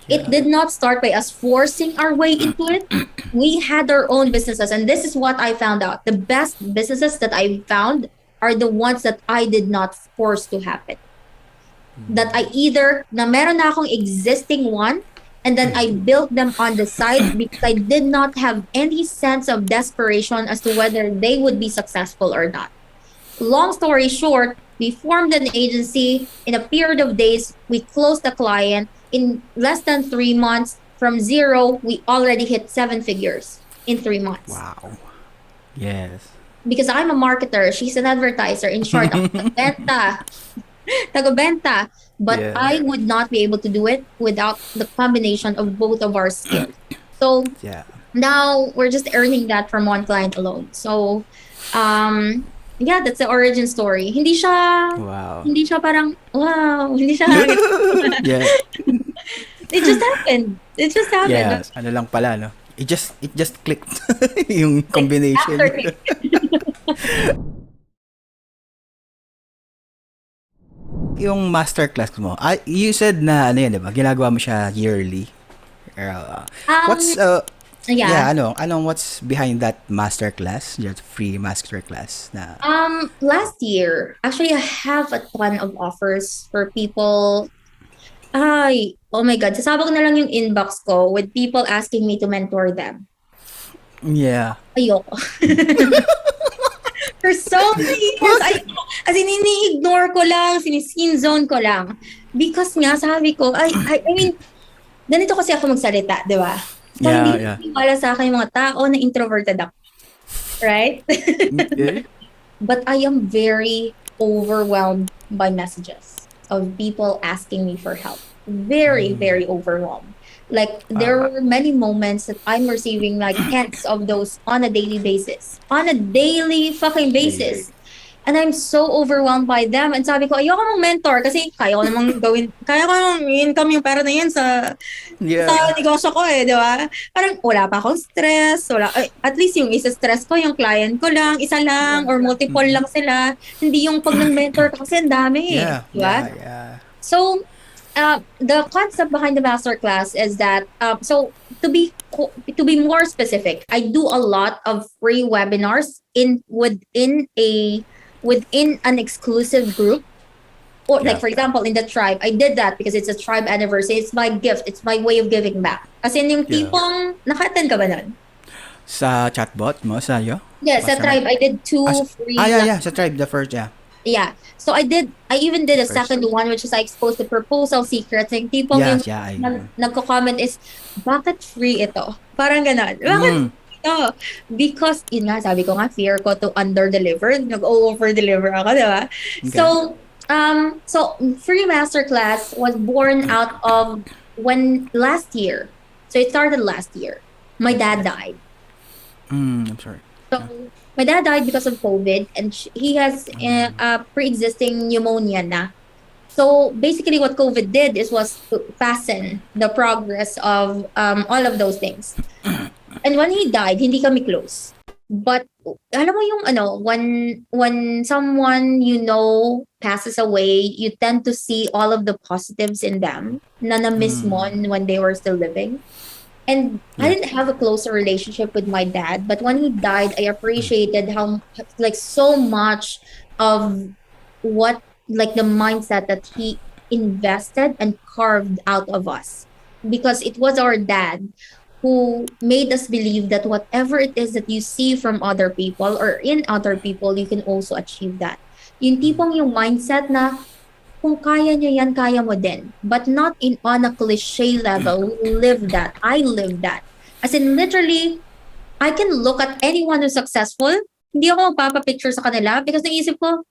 It did not start by us forcing our way into it. We had our own businesses, and this is what I found out. The best businesses that I found are the ones that I did not force to happen. That I either, na meron na akong existing one, and then I built them on the side because I did not have any sense of desperation as to whether they would be successful or not. Long story short, we formed an agency. In a period of days, we closed the client. In less than 3 months, from zero, we already hit 7 figures in 3 months. Wow. Yes. Because I'm a marketer, she's an advertiser. In short, ako taga-benta. But Yeah. I would not be able to do it without the combination of both of our skills. So Yeah. now we're just earning that from one client alone. So, yeah, that's the origin story. Hindi siya parang, wow, hindi siya Yeah. It just happened. Yes. Ano lang pala, no? It just clicked yung combination. AfterClick. Yung masterclass mo, you said na ano yan, di ba? Ginagawa mo siya yearly. What's what's behind that masterclass? Just free masterclass na. Last year, actually, I have a ton of offers for people. Ay, oh my God, sasabog na lang yung inbox ko with people asking me to mentor them. Yeah. Ayoko. For so many years, ayoko. As in, ini-ignore ko lang, siniskin zone ko lang. Because nga, sabi ko, I mean, ganito kasi ako magsalita, di ba? So, hindi wala sa akin yung mga tao na introverted ako. Right? Okay. But I am very overwhelmed by messages of people asking me for help. Very, very overwhelmed. Like, there were many moments that I'm receiving like tens of those on a daily basis. On a daily fucking basis. And I'm so overwhelmed by them. And sabi ko, ayoko mong mentor kasi kaya ko namang income yung pera na yan sa negosyo ko di ba? Parang wala pa akong stress. At least yung isa stress ko, yung client ko lang, isa lang, or multiple lang sila. Hindi yung pag nag-mentor ka kasi ang dami di ba? So, the concept behind the masterclass is that so to be more specific, I do a lot of free webinars within an exclusive group, or like for example in the tribe. I did that because it's a tribe anniversary. It's my gift. It's my way of giving back. As in yung tipong naka-attend ka ba nun? Sa chatbot mo, sa'yo? Yes, sa Mastermind. Tribe, I did Ah, two yeah, sa Tribe, the first, yeah. Yeah. So I even did The a first. second one, which is I exposed the proposal secrets. Yung tipong yung Yes, yeah, nagko-comment is, bakit free ito? Parang ganon. Bakit mm, free ito? Because, yun nga, sabi ko nga, fear ko to under-deliver. Nag-over-deliver ako, di ba? okay. So Free Masterclass was born out of when last year. So it started last year. My dad Yes. died. I'm sorry. So, my dad died because of COVID, and he has a pre-existing pneumonia na. So basically, what COVID did was to fasten the progress of all of those things. And when he died, hindi kami close. But alam mo yung ano, when someone you know passes away, you tend to see all of the positives in them na na-miss mo when they were still living. And I Yeah. didn't have a closer relationship with my dad, but when he died, I appreciated how like so much of what like the mindset that he invested and carved out of us. Because it was our dad who made us believe that whatever it is that you see from other people or in other people, you can also achieve that. Yung tipong yung mindset na kung kaya nyo yan, kaya mo din. But not in on a cliche level. We live that. I live that. As in, literally, I can look at anyone who's successful. Hindi ako magpapapicture sa kanila because naisip ko,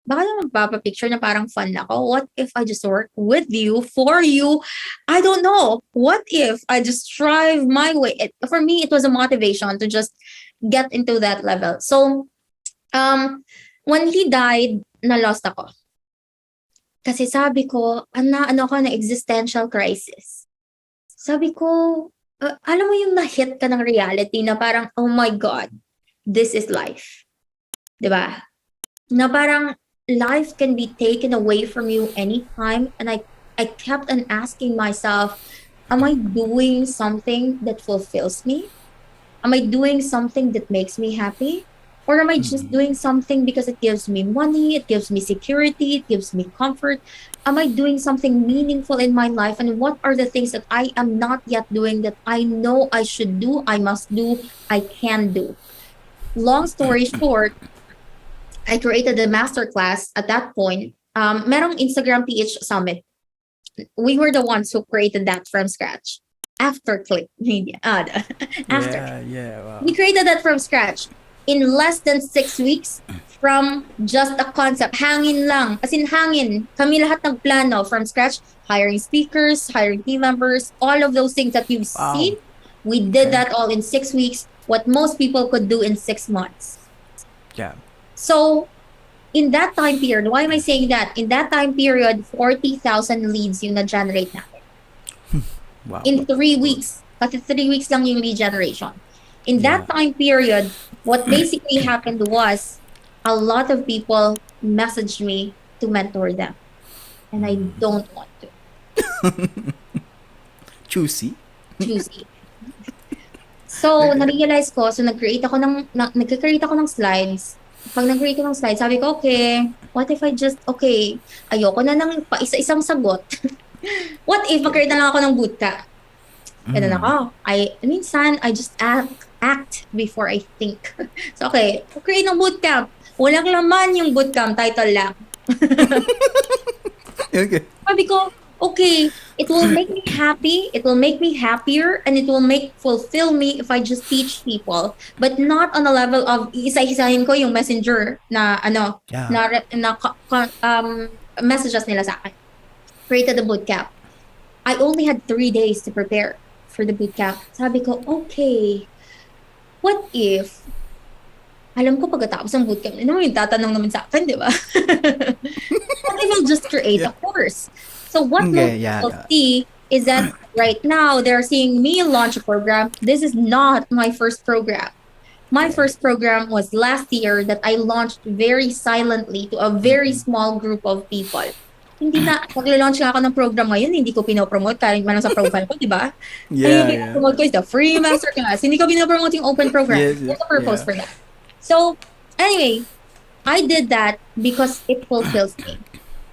baka naman magpapapicture na parang fun ako. What if I just work with you, for you? I don't know. What if I just strive my way? For me, it was a motivation to just get into that level. So, when he died, na-lost ako. Kasi sabi ko, ano ko na existential crisis. Sabi ko, alam mo yung na-hit ka ng reality na parang, oh my God, this is life. Diba? Na parang life can be taken away from you anytime. And I kept on asking myself, am I doing something that fulfills me? Am I doing something that makes me happy? Or am I just doing something because it gives me money, it gives me security, it gives me comfort? Am I doing something meaningful in my life? And what are the things that I am not yet doing that I know I should do, I must do, I can do? Long story short, I created a masterclass at that point. Merong Instagram PH Summit. We were the ones who created that from scratch. AfterClick Media. After. Yeah, wow. We created that from scratch in less than 6 weeks from just a concept. Hangin lang. As in hangin. Kami lahat nagplano from scratch. Hiring speakers, hiring team members, all of those things that you've Wow. seen. We did Okay. that all in 6 weeks. What most people could do in 6 months. Yeah. So, in that time period, why am I saying that? In that time period, 40,000 leads yung na-generate natin. Wow. In 3 weeks. Kasi 3 weeks lang yung lead generation. In that time period, what basically happened was a lot of people messaged me to mentor them. And I don't want to. Choosy. Choosy. So, na-realize ko, so nag-create ako ng slides. Pag nag-create ko ng slides, sabi ko, okay, what if I just, okay, ayoko na ng isa-isang sagot. What if mag-create na lang ako ng bootcamp? Ganun ako. Minsan, I just act before I think. So, okay, create ng bootcamp. Walang laman yung bootcamp, title lang. Okay. Sabi ko, okay, it will make me happy, it will make me happier, and it will fulfill me if I just teach people. But not on a level of isa-isahin ko yung messenger na Yeah. messages nila sa akin. Created the bootcamp. I only had 3 days to prepare for the bootcamp. Sabi ko, okay, what if, alam ko pagkatapos ng bootcamp, ano yung tatanong naman sa akin, di ba? What if I'll just create a course? So what most people see is that right now, they're seeing me launch a program. This is not my first program. My first program was last year that I launched very silently to a very small group of people. Hindi na, mag-launch nga ako ng program ngayon, hindi ko pinopromote kahit man lang sa profile ko, di ba? Yung pinopromote ko is the free masterclass. Hindi ko pinopromote yung open program. There's a purpose for that. So, anyway, I did that because it fulfills me.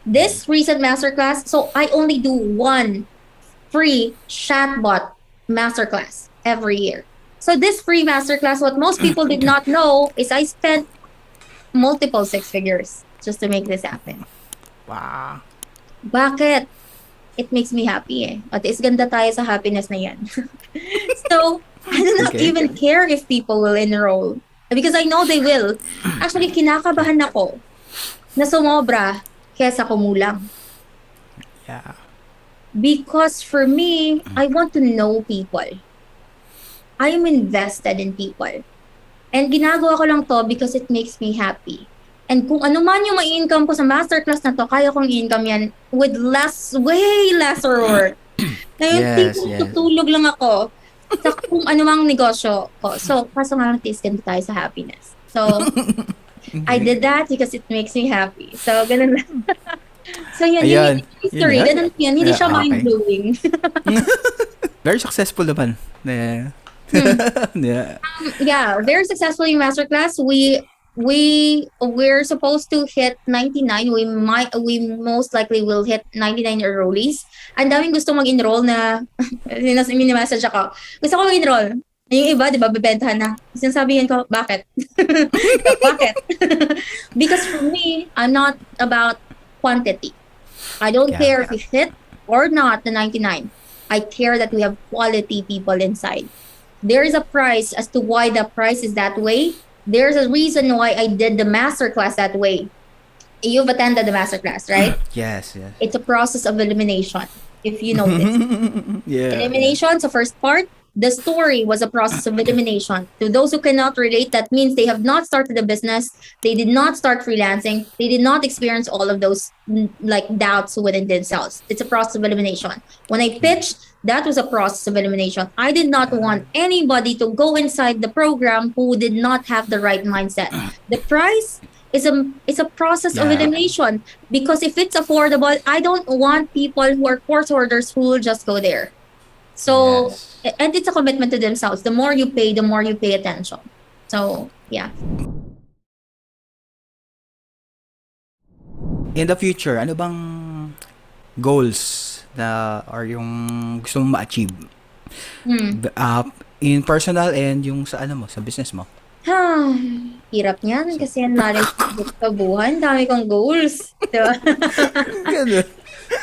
This recent masterclass, so I only do one free chatbot masterclass every year. So this free masterclass, what most people did not know is I spent multiple six figures just to make this happen. Wow. Bakit? It makes me happy eh. At is ganda tayo sa happiness na yan. So, I do not Okay. even care if people will enroll. Because I know they will. Actually, kinakabahan ako na sumobra kesa kumulang. Yeah. Because for me, I want to know people. I am invested in people. And ginagawa ko lang to because it makes me happy. And kung ano man yung ma-income ko sa masterclass na to, kaya kong i-income yan with way lesser work. Na yung Yes, tipong yes. tutulog lang ako sa kung ano mang negosyo ko. So, kaso nga lang ganda tayo sa happiness. So, I did that because it makes me happy. So, ganun lang. So, yun, Ayan. yung history. Yun, Ganun yun. Hindi siya okay. mind-blowing. Very successful naman. Yeah. Yeah. Yeah, very successful in masterclass. We're supposed to hit 99. We most likely will hit 99 enrollees. Ang daming gusto mag-enroll na mini-message ako. Gusto ko mag-enroll. Yung iba, di ba, bebentahan na. Sinasabihin ko, bakit? Bakit? Because for me, I'm not about quantity. I don't care if we hit or not the 99. I care that we have quality people inside. There is a price as to why the price is that way. There's a reason why I did the masterclass that way. You've attended the masterclass, right? Yes. It's a process of elimination, if you know this. Yeah. Elimination, so first part, the story was a process of elimination. To those who cannot relate, that means they have not started a business, they did not start freelancing, they did not experience all of those like doubts within themselves. It's a process of elimination. When I pitched, that was a process of elimination. I did not want anybody to go inside the program who did not have the right mindset. The price is a process of elimination, because if it's affordable, I don't want people who are course hoarders who will just go there. So, and it's a commitment to themselves. The more you pay, the more you pay attention. So, yeah. In the future, ano bang goals na or yung gusto mong ma-achieve? In personal and yung sa ano mo, sa business mo? Hirap niyan kasi yan management sa buhay. Ang dami kong goals. Diba?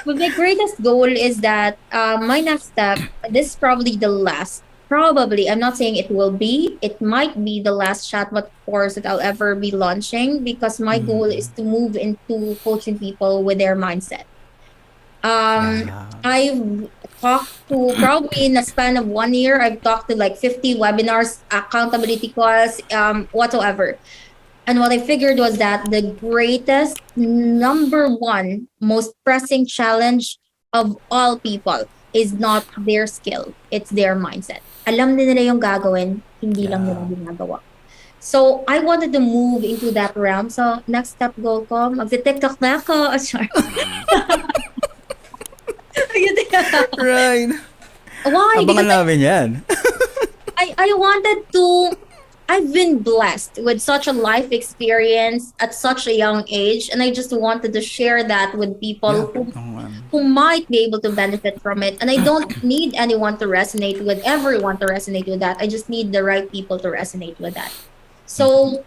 But my greatest goal is that my next step, this is probably the last, I'm not saying it will be, it might be the last chatbot course that I'll ever be launching, because my goal is to move into coaching people with their mindset. I've talked to, probably in a span of 1 year, I've talked to like 50 webinars, accountability calls, whatsoever. And what I figured was that the greatest, number one, most pressing challenge of all people is not their skill, it's their mindset. Alam din nila yung gagawin, hindi lang nila ginagawa. So, I wanted to move into that realm. So, next step goal ko, mag-TikTok na ako. Right. Why? Abangan namin yan. I wanted to, I've been blessed with such a life experience at such a young age, and I just wanted to share that with people who might be able to benefit from it. And I don't need anyone to resonate with, everyone to resonate with that. I just need the right people to resonate with that. So,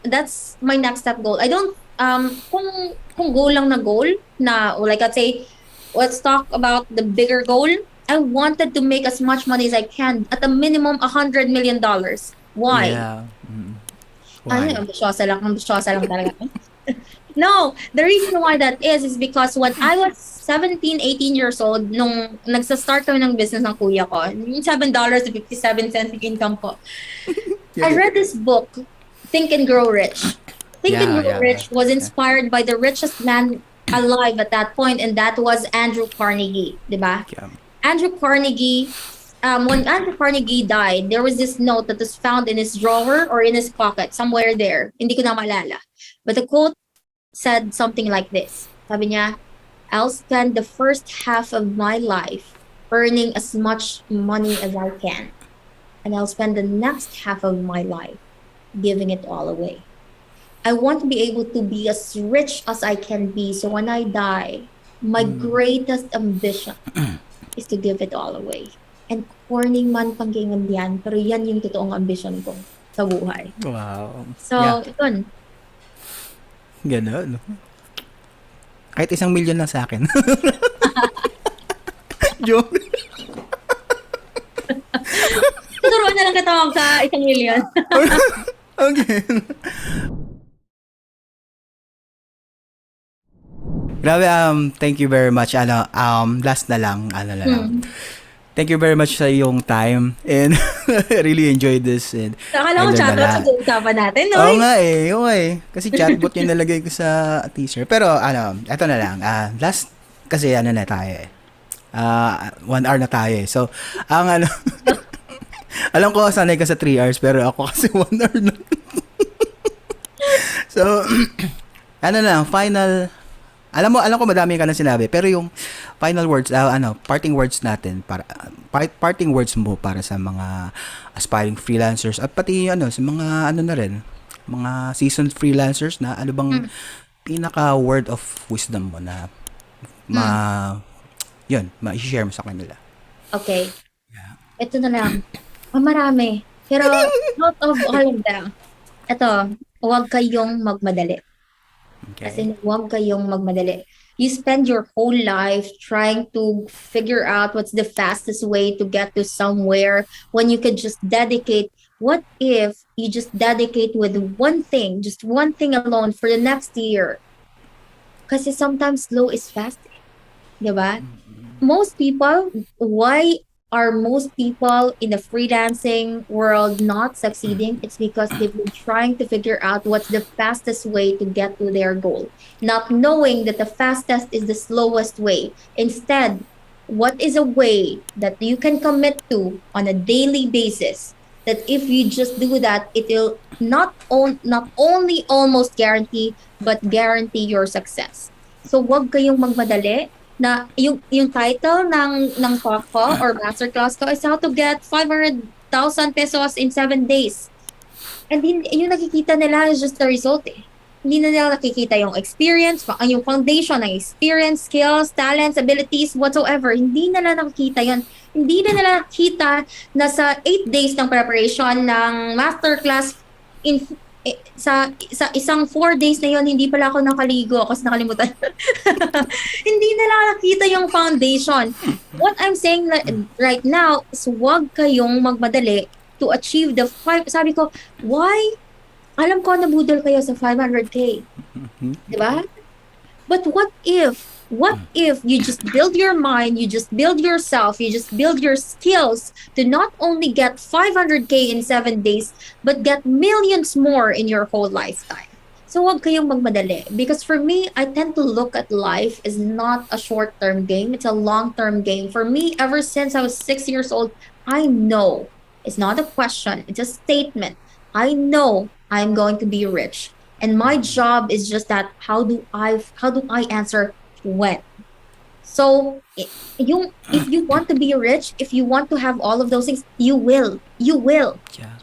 that's my next step goal. I don't, kung goal lang na goal, na, like I'd say, let's talk about the bigger goal. I wanted to make as much money as I can, at a minimum $100 million. Why? Yeah. Why? Ambisyosa lang talaga. No, the reason why that is because when I was 17, 18 years old, nung nagsa-start kami ng business ng kuya ko, yung $7.57 income ko, I read this book, Think and Grow Rich. Think and Grow Rich was inspired by the richest man alive at that point, and that was Andrew Carnegie, diba? Andrew Carnegie, when Andrew Carnegie died, there was this note that was found in his drawer or in his pocket, somewhere there. Hindi ko na maalala. But the quote said something like this. Sabi niya, I'll spend the first half of my life earning as much money as I can. And I'll spend the next half of my life giving it all away. I want to be able to be as rich as I can be. So when I die, my greatest ambition is to give it all away. And corny man panggingan yan, pero yan yung totoong ambisyon ko sa buhay. Wow. So, yun. Ganun. Kahit 1 million lang sa akin. Joke. Tuturuan na lang kita sa 1 million. Okay. Grabe, thank you very much. Last na lang, Thank you very much sa iyong time and I really enjoyed this. And Akala ko chatbot sa usapan natin, no? Oo nga eh. Kasi chatbot yung nalagay ko sa teaser. Pero eto na lang. Last, kasi na tayo eh. 1 hour na tayo eh. So, alam ko sanay ka sa 3 hours pero ako kasi 1 hour na. So, final. Alam ko madami ka na sinabi pero yung final words, parting words natin para parting words mo para sa mga aspiring freelancers at pati sa mga na rin, mga seasoned freelancers na ano bang pinaka word of wisdom mo na ma-share mo sa kanila. Okay. Yeah. Ito na lang. Marami. Pero out of all of them, ito, huwag kayong magmadali. Okay. Kasi huwag kayong magmadali. You spend your whole life trying to figure out what's the fastest way to get to somewhere when you could just dedicate. What if you just dedicate with one thing, just one thing alone for the next year? Kasi sometimes slow is fast. Diba? Most people, why are most people in the freelancing world not succeeding? It's because they've been trying to figure out what's the fastest way to get to their goal, not knowing that the fastest is the slowest way. Instead, what is a way that you can commit to on a daily basis that if you just do that, it will not only almost guarantee, but guarantee your success. So wag kayong magmadali. Na yung title ng talk ko or masterclass ko is how to get 500,000 pesos in 7 days. And yung nakikita nila is just the result eh. Hindi na nila nakikita yung experience, yung foundation ng experience, skills, talents, abilities, whatsoever. Hindi nila nakikita yun. Hindi na nila nakita na sa 8 days ng preparation ng masterclass sa isang 4 days na yon hindi pala ako nakaligo kasi nakalimutan. Hindi nila nakita yung foundation. What I'm saying right now is wag kayong magmadali to achieve the sabi ko, why? Alam ko nabudol kayo sa 500K. Diba? But what if you just build your mind, you just build yourself, you just build your skills to not only get 500K in 7 days, but get millions more in your whole lifetime? So wag kayong magmadali. Because for me, I tend to look at life as not a short-term game. It's a long-term game. For me, ever since I was 6 years old, I know. It's not a question. It's a statement. I know I'm going to be rich. And my job is just that, how do I answer when? So if you want to be rich, if you want to have all of those things, you will. Yeah.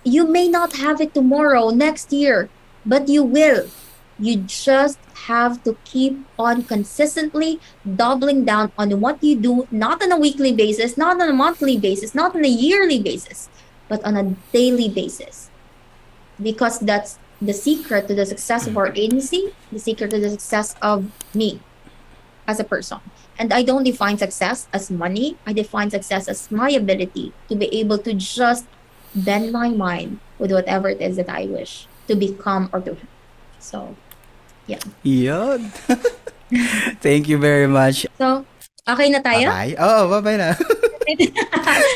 You may not have it tomorrow, next year, but you will. You just have to keep on consistently doubling down on what you do, not on a weekly basis, not on a monthly basis, not on a yearly basis, but on a daily basis. Because that's the secret to the success of our agency, the secret to the success of me as a person. And I don't define success as money. I define success as my ability to be able to just bend my mind with whatever it is that I wish to become or to have. So, yeah. Yun. Thank you very much. So, okay na tayo? Bye-bye. Oo, bye-bye na.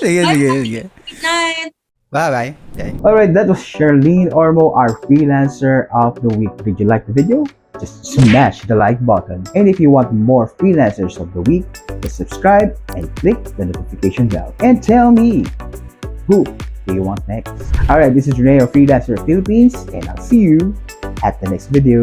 Sige. Good night. Bye-bye. Okay. Alright, that was Charlene Ormo, our freelancer of the week. Did you like the video? Just smash the like button. And if you want more freelancers of the week, just subscribe and click the notification bell. And tell me, who do you want next? Alright, this is Rene of Freelancer Philippines, and I'll see you at the next video.